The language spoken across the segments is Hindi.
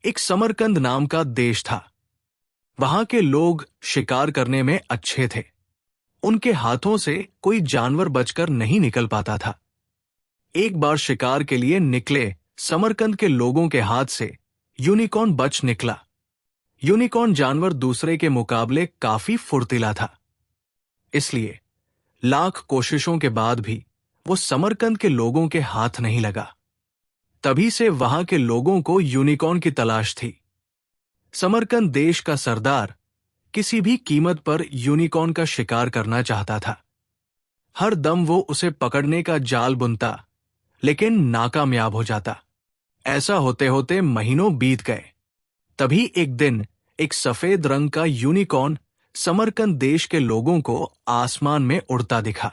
एक समरकंद नाम का देश था। वहां के लोग शिकार करने में अच्छे थे। उनके हाथों से कोई जानवर बचकर नहीं निकल पाता था। एक बार शिकार के लिए निकले समरकंद के लोगों के हाथ से यूनिकॉर्न बच निकला। यूनिकॉर्न जानवर दूसरे के मुकाबले काफी फुर्तीला था, इसलिए लाख कोशिशों के बाद भी वो समरकंद के लोगों के हाथ नहीं लगा। तभी से वहां के लोगों को यूनिकॉर्न की तलाश थी। समरकंद देश का सरदार किसी भी कीमत पर यूनिकॉर्न का शिकार करना चाहता था। हर दम वो उसे पकड़ने का जाल बुनता, लेकिन नाकामयाब हो जाता। ऐसा होते होते महीनों बीत गए। तभी एक दिन एक सफेद रंग का यूनिकॉर्न समरकंद देश के लोगों को आसमान में उड़ता दिखा।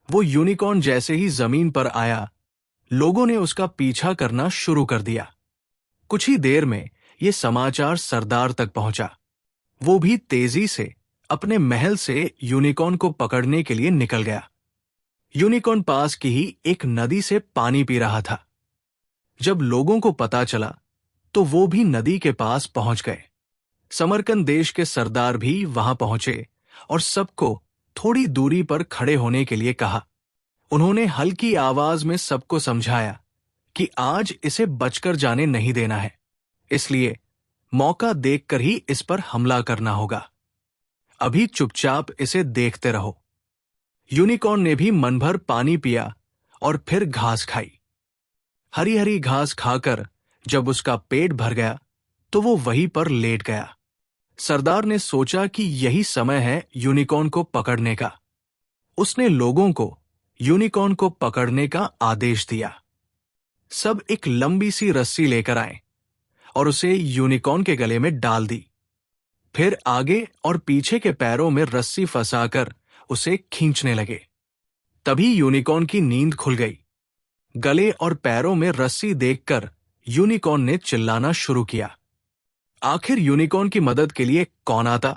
वो यूनिकॉर्न जैसे ही जमीन पर आया, लोगों ने उसका पीछा करना शुरू कर दिया। कुछ ही देर में ये समाचार सरदार तक पहुंचा। वो भी तेजी से अपने महल से यूनिकॉर्न को पकड़ने के लिए निकल गया। यूनिकॉर्न पास की ही एक नदी से पानी पी रहा था। जब लोगों को पता चला तो वो भी नदी के पास पहुंच गए। समरकंद देश के सरदार भी वहां पहुंचे और सबको थोड़ी दूरी पर खड़े होने के लिए कहा। उन्होंने हल्की आवाज में सबको समझाया कि आज इसे बचकर जाने नहीं देना है, इसलिए मौका देखकर ही इस पर हमला करना होगा। अभी चुपचाप इसे देखते रहो। यूनिकॉर्न ने भी मन भर पानी पिया और फिर घास खाई। हरी हरी घास खाकर जब उसका पेट भर गया तो वो वहीं पर लेट गया। सरदार ने सोचा कि यही समय है यूनिकॉर्न को पकड़ने का। उसने लोगों को यूनिकॉर्न को पकड़ने का आदेश दिया। सब एक लंबी सी रस्सी लेकर आए और उसे यूनिकॉर्न के गले में डाल दी। फिर आगे और पीछे के पैरों में रस्सी फंसाकर उसे खींचने लगे। तभी यूनिकॉर्न की नींद खुल गई। गले और पैरों में रस्सी देखकर यूनिकॉर्न ने चिल्लाना शुरू किया। आखिर यूनिकॉर्न की मदद के लिए कौन आता?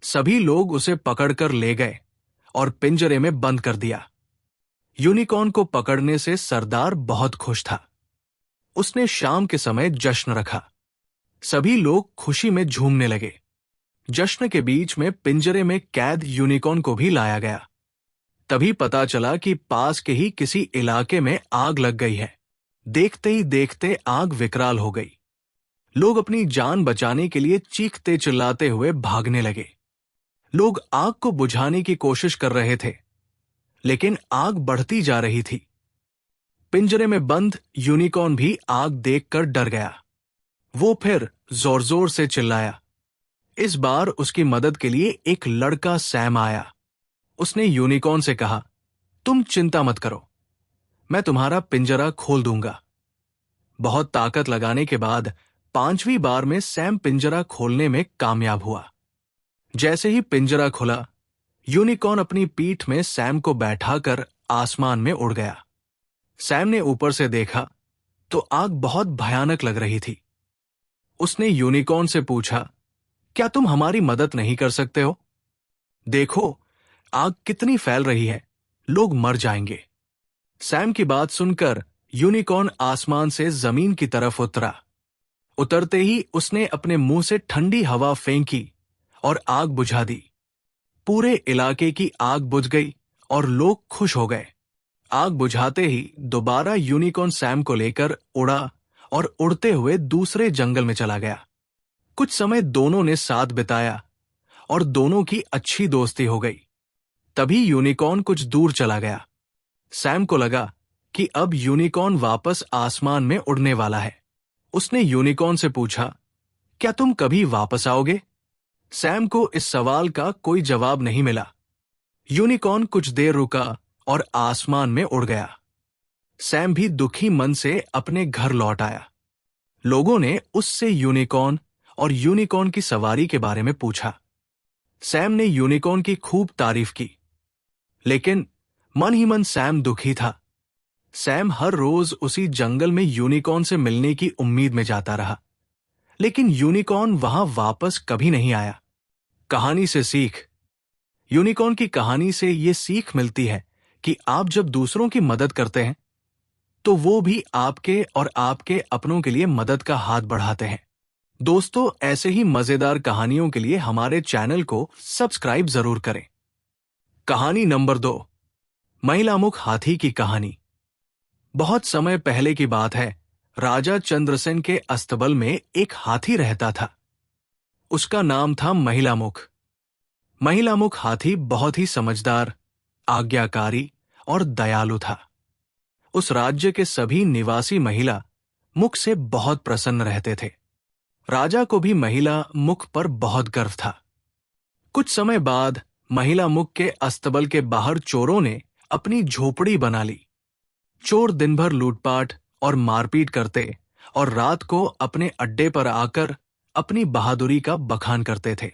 सभी लोग उसे पकड़कर ले गए और पिंजरे में बंद कर दिया। यूनिकॉर्न को पकड़ने से सरदार बहुत खुश था। उसने शाम के समय जश्न रखा। सभी लोग खुशी में झूमने लगे। जश्न के बीच में पिंजरे में कैद यूनिकॉर्न को भी लाया गया। तभी पता चला कि पास के ही किसी इलाके में आग लग गई है। देखते ही देखते आग विकराल हो गई। लोग अपनी जान बचाने के लिए चीखते चिल्लाते हुए भागने लगे। लोग आग को बुझाने की कोशिश कर रहे थे, लेकिन आग बढ़ती जा रही थी। पिंजरे में बंद यूनिकॉर्न भी आग देखकर डर गया। वो फिर जोर जोर से चिल्लाया। इस बार उसकी मदद के लिए एक लड़का सैम आया। उसने यूनिकॉर्न से कहा, तुम चिंता मत करो, मैं तुम्हारा पिंजरा खोल दूंगा। बहुत ताकत लगाने के बाद 5वीं बार में सैम पिंजरा खोलने में कामयाब हुआ। जैसे ही पिंजरा खुला, यूनिकॉर्न अपनी पीठ में सैम को बैठाकर आसमान में उड़ गया। सैम ने ऊपर से देखा तो आग बहुत भयानक लग रही थी। उसने यूनिकॉर्न से पूछा, क्या तुम हमारी मदद नहीं कर सकते हो? देखो, आग कितनी फैल रही है, लोग मर जाएंगे। सैम की बात सुनकर यूनिकॉर्न आसमान से जमीन की तरफ उतरा। उतरते ही उसने अपने मुंह से ठंडी हवा फेंकी और आग बुझा दी। पूरे इलाके की आग बुझ गई और लोग खुश हो गए। आग बुझाते ही दोबारा यूनिकॉर्न सैम को लेकर उड़ा और उड़ते हुए दूसरे जंगल में चला गया। कुछ समय दोनों ने साथ बिताया और दोनों की अच्छी दोस्ती हो गई। तभी यूनिकॉर्न कुछ दूर चला गया। सैम को लगा कि अब यूनिकॉर्न वापस आसमान में उड़ने वाला है। उसने यूनिकॉर्न से पूछा, क्या तुम कभी वापस आओगे? सैम को इस सवाल का कोई जवाब नहीं मिला। यूनिकॉर्न कुछ देर रुका और आसमान में उड़ गया। सैम भी दुखी मन से अपने घर लौट आया। लोगों ने उससे यूनिकॉर्न और यूनिकॉर्न की सवारी के बारे में पूछा। सैम ने यूनिकॉर्न की खूब तारीफ की, लेकिन मन ही मन सैम दुखी था। सैम हर रोज उसी जंगल में यूनिकॉर्न से मिलने की उम्मीद में जाता रहा, लेकिन यूनिकॉर्न वहां वापस कभी नहीं आया। कहानी से सीख। यूनिकॉर्न की कहानी से ये सीख मिलती है कि आप जब दूसरों की मदद करते हैं तो वो भी आपके और आपके अपनों के लिए मदद का हाथ बढ़ाते हैं। दोस्तों, ऐसे ही मजेदार कहानियों के लिए हमारे चैनल को सब्सक्राइब जरूर करें। कहानी नंबर 2, महिलामुख हाथी की कहानी। बहुत समय पहले की बात है। राजा चंद्रसेन के अस्तबल में एक हाथी रहता था। उसका नाम था महिलामुख। महिलामुख हाथी बहुत ही समझदार, आज्ञाकारी और दयालु था। उस राज्य के सभी निवासी महिला मुख से बहुत प्रसन्न रहते थे। राजा को भी महिला मुख पर बहुत गर्व था। कुछ समय बाद महिला मुख के अस्तबल के बाहर चोरों ने अपनी झोपड़ी बना ली। चोर दिन भर लूटपाट और मारपीट करते और रात को अपने अड्डे पर आकर अपनी बहादुरी का बखान करते थे।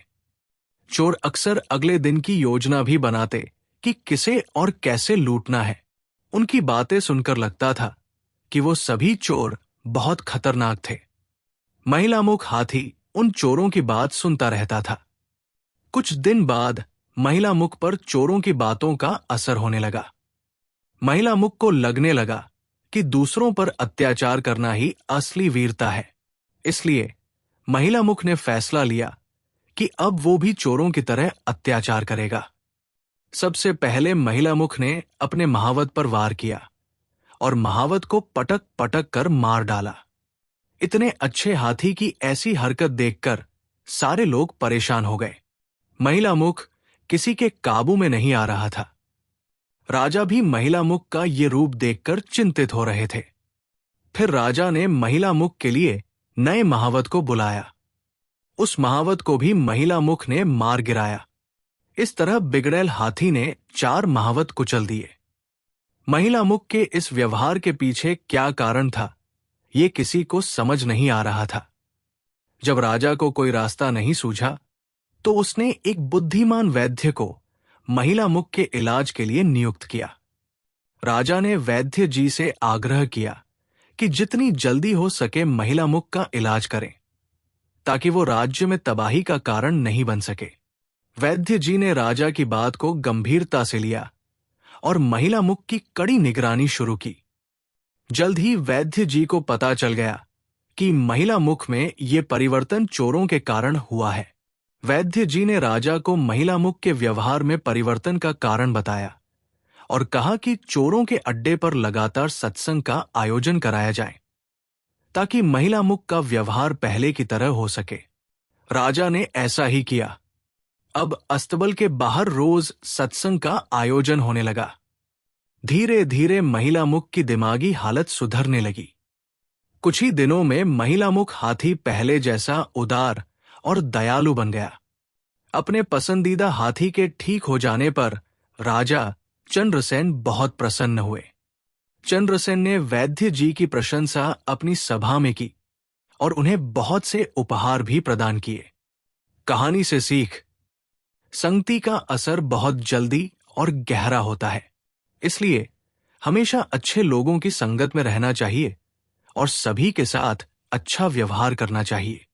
चोर अक्सर अगले दिन की योजना भी बनाते कि किसे और कैसे लूटना है। उनकी बातें सुनकर लगता था कि वो सभी चोर बहुत खतरनाक थे। महिलामुख हाथी उन चोरों की बात सुनता रहता था। कुछ दिन बाद महिलामुख पर चोरों की बातों का असर होने लगा। महिलामुख को लगने लगा कि दूसरों पर अत्याचार करना ही असली वीरता है। इसलिए महिलामुख ने फैसला लिया कि अब वो भी चोरों की तरह अत्याचार करेगा। सबसे पहले महिलामुख ने अपने महावत पर वार किया और महावत को पटक पटक कर मार डाला। इतने अच्छे हाथी की ऐसी हरकत देखकर सारे लोग परेशान हो गए। महिलामुख किसी के काबू में नहीं आ रहा था। राजा भी महिलामुख का ये रूप देखकर चिंतित हो रहे थे। फिर राजा ने महिलामुख के लिए नए महावत को बुलाया। उस महावत को भी महिलामुख ने मार गिराया। इस तरह बिगड़ैल हाथी ने 4 महावत कुचल दिए। महिलामुख के इस व्यवहार के पीछे क्या कारण था, ये किसी को समझ नहीं आ रहा था। जब राजा को कोई रास्ता नहीं सूझा, तो उसने एक बुद्धिमान वैद्य को महिलामुख के इलाज के लिए नियुक्त किया। राजा ने वैद्य जी से आग्रह किया कि जितनी जल्दी हो सके महिलामुख का इलाज करें, ताकि वो राज्य में तबाही का कारण नहीं बन सके। वैद्य जी ने राजा की बात को गंभीरता से लिया और महिलामुख की कड़ी निगरानी शुरू की। जल्द ही वैद्य जी को पता चल गया कि महिलामुख में ये परिवर्तन चोरों के कारण हुआ है। वैद्य जी ने राजा को महिलामुख के व्यवहार में परिवर्तन का कारण बताया और कहा कि चोरों के अड्डे पर लगातार सत्संग का आयोजन कराया जाए, ताकि महिलामुख का व्यवहार पहले की तरह हो सके। राजा ने ऐसा ही किया। अब अस्तबल के बाहर रोज सत्संग का आयोजन होने लगा। धीरे धीरे महिलामुख की दिमागी हालत सुधरने लगी। कुछ ही दिनों में महिलामुख हाथी पहले जैसा उदार और दयालु बन गया। अपने पसंदीदा हाथी के ठीक हो जाने पर राजा चंद्रसेन बहुत प्रसन्न हुए। चंद्रसेन ने वैद्य जी की प्रशंसा अपनी सभा में की और उन्हें बहुत से उपहार भी प्रदान किए। कहानी से सीख: संगति का असर बहुत जल्दी और गहरा होता है। इसलिए हमेशा अच्छे लोगों की संगत में रहना चाहिए और सभी के साथ अच्छा व्यवहार करना चाहिए।